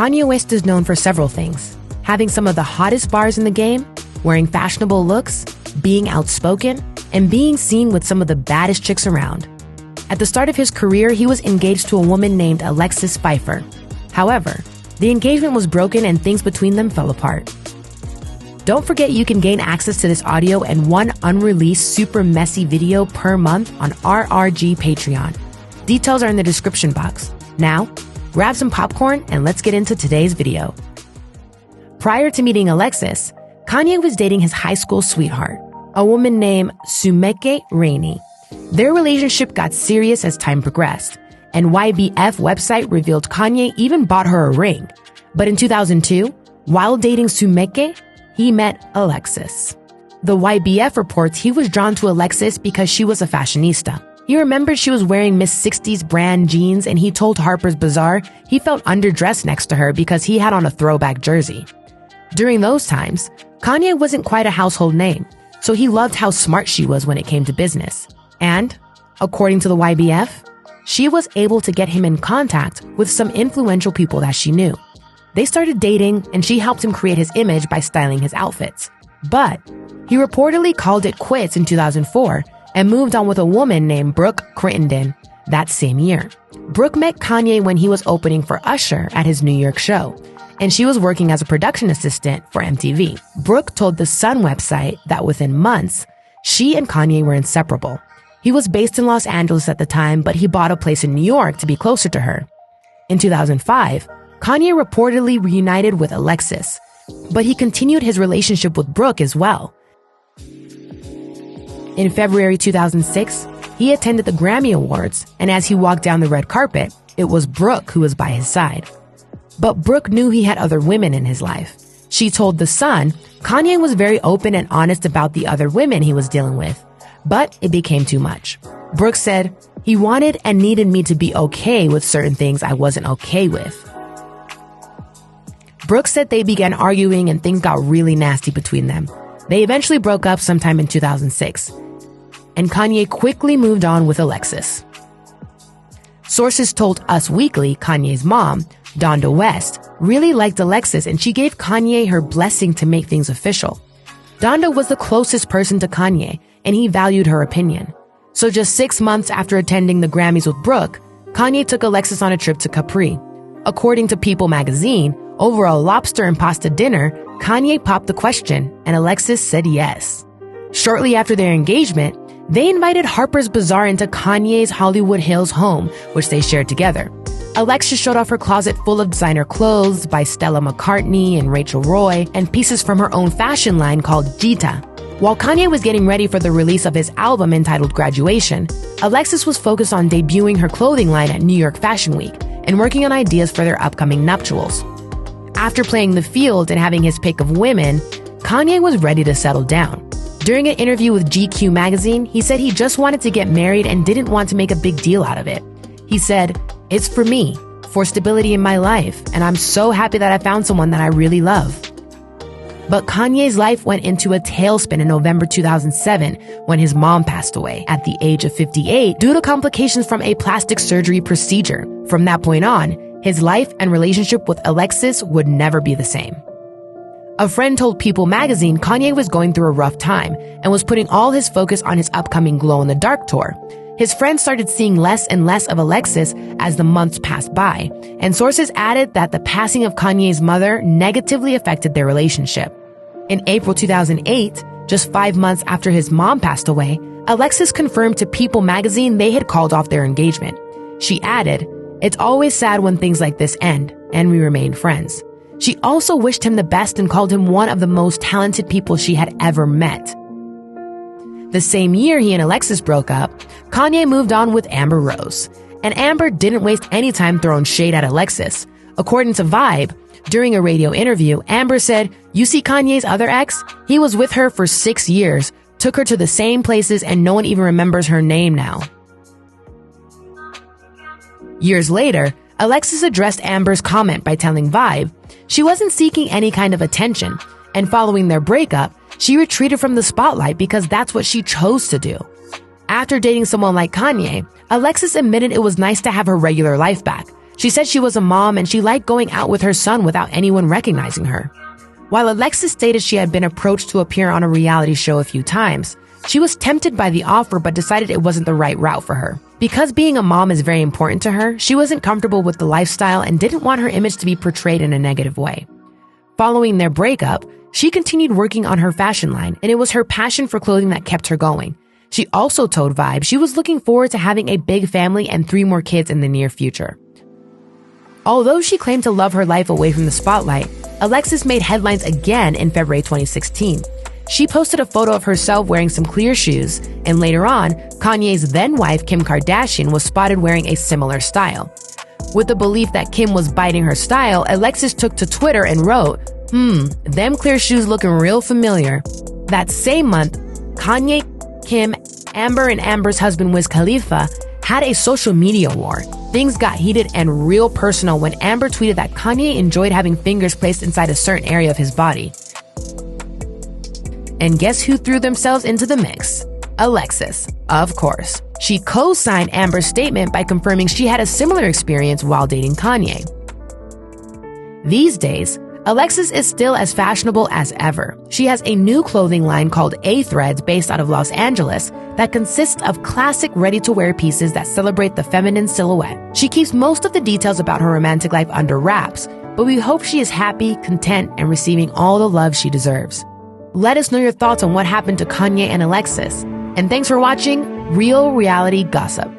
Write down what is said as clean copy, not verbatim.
Kanye West is known for several things: having some of the hottest bars in the game, wearing fashionable looks, being outspoken, and being seen with some of the baddest chicks around. At the start of his career, he was engaged to a woman named Alexis Phifer. However, the engagement was broken and things between them fell apart. Don't forget you can gain access to this audio and one unreleased super messy video per month on RRG Patreon. Details are in the description box. Now, grab some popcorn and let's get into today's video. Prior to meeting Alexis, Kanye was dating his high school sweetheart, a woman named Sumeke Rainey. Their relationship got serious as time progressed, and YBF website revealed Kanye even bought her a ring. But in 2002, while dating Sumeke, he met Alexis. The YBF reports he was drawn to Alexis because she was a fashionista. He remembered she was wearing Miss 60s brand jeans, and he told Harper's Bazaar he felt underdressed next to her because he had on a throwback jersey. During those times, Kanye wasn't quite a household name, so he loved how smart she was when it came to business. And, according to the YBF, she was able to get him in contact with some influential people that she knew. They started dating, and she helped him create his image by styling his outfits. But he reportedly called it quits in 2004 and moved on with a woman named Brooke Crittenden that same year. Brooke met Kanye when he was opening for Usher at his New York show, and she was working as a production assistant for MTV. Brooke told the Sun website that within months, she and Kanye were inseparable. He was based in Los Angeles at the time, but he bought a place in New York to be closer to her. In 2005, Kanye reportedly reunited with Alexis, but he continued his relationship with Brooke as well. In February 2006, he attended the Grammy Awards, and as he walked down the red carpet, it was Brooke who was by his side. But Brooke knew he had other women in his life. She told The Sun Kanye was very open and honest about the other women he was dealing with, but it became too much. Brooke said, "He wanted and needed me to be okay with certain things I wasn't okay with." Brooke said they began arguing and things got really nasty between them. They eventually broke up sometime in 2006, and Kanye quickly moved on with Alexis. Sources told Us Weekly Kanye's mom, Donda West, really liked Alexis, and she gave Kanye her blessing to make things official. Donda was the closest person to Kanye, and he valued her opinion. So just 6 months after attending the Grammys with Brooke, Kanye took Alexis on a trip to Capri. According to People magazine, over a lobster and pasta dinner, Kanye popped the question, and Alexis said yes. Shortly after their engagement, they invited Harper's Bazaar into Kanye's Hollywood Hills home, which they shared together. Alexis showed off her closet full of designer clothes by Stella McCartney and Rachel Roy, and pieces from her own fashion line called Gita. While Kanye was getting ready for the release of his album entitled Graduation, Alexis was focused on debuting her clothing line at New York Fashion Week and working on ideas for their upcoming nuptials. After playing the field and having his pick of women, Kanye was ready to settle down. During an interview with GQ magazine, he said he just wanted to get married and didn't want to make a big deal out of it. He said, "It's for me, for stability in my life, and I'm so happy that I found someone that I really love." But Kanye's life went into a tailspin in November 2007 when his mom passed away at the age of 58 due to complications from a plastic surgery procedure. From that point on, his life and relationship with Alexis would never be the same. A friend told People magazine Kanye was going through a rough time and was putting all his focus on his upcoming Glow in the Dark tour. His friends started seeing less and less of Alexis as the months passed by, and sources added that the passing of Kanye's mother negatively affected their relationship. In April 2008, just 5 months after his mom passed away, Alexis confirmed to People magazine they had called off their engagement. She added, "It's always sad when things like this end, and we remain friends." She also wished him the best and called him one of the most talented people she had ever met. The same year he and Alexis broke up, Kanye moved on with Amber Rose. And Amber didn't waste any time throwing shade at Alexis. According to Vibe, during a radio interview, Amber said, "You see Kanye's other ex? He was with her for 6 years, took her to the same places, and no one even remembers her name now." Years later, Alexis addressed Amber's comment by telling Vibe she wasn't seeking any kind of attention, and following their breakup, she retreated from the spotlight because that's what she chose to do. After dating someone like Kanye, Alexis admitted it was nice to have her regular life back. She said she was a mom and she liked going out with her son without anyone recognizing her. While Alexis stated she had been approached to appear on a reality show a few times, she was tempted by the offer but decided it wasn't the right route for her. Because being a mom is very important to her, she wasn't comfortable with the lifestyle and didn't want her image to be portrayed in a negative way. Following their breakup, she continued working on her fashion line, and it was her passion for clothing that kept her going. She also told Vibe she was looking forward to having a big family and 3 more kids in the near future. Although she claimed to love her life away from the spotlight, Alexis made headlines again in February 2016. She posted a photo of herself wearing some clear shoes, and later on, Kanye's then-wife Kim Kardashian was spotted wearing a similar style. With the belief that Kim was biting her style, Alexis took to Twitter and wrote, them clear shoes looking real familiar. That same month, Kanye, Kim, Amber, and Amber's husband Wiz Khalifa had a social media war. Things got heated and real personal when Amber tweeted that Kanye enjoyed having fingers placed inside a certain area of his body. And guess who threw themselves into the mix? Alexis, of course. She co-signed Amber's statement by confirming she had a similar experience while dating Kanye. These days, Alexis is still as fashionable as ever. She has a new clothing line called A-Threads based out of Los Angeles that consists of classic ready-to-wear pieces that celebrate the feminine silhouette. She keeps most of the details about her romantic life under wraps, but we hope she is happy, content, and receiving all the love she deserves. Let us know your thoughts on what happened to Kanye and Alexis. And thanks for watching Real Reality Gossip.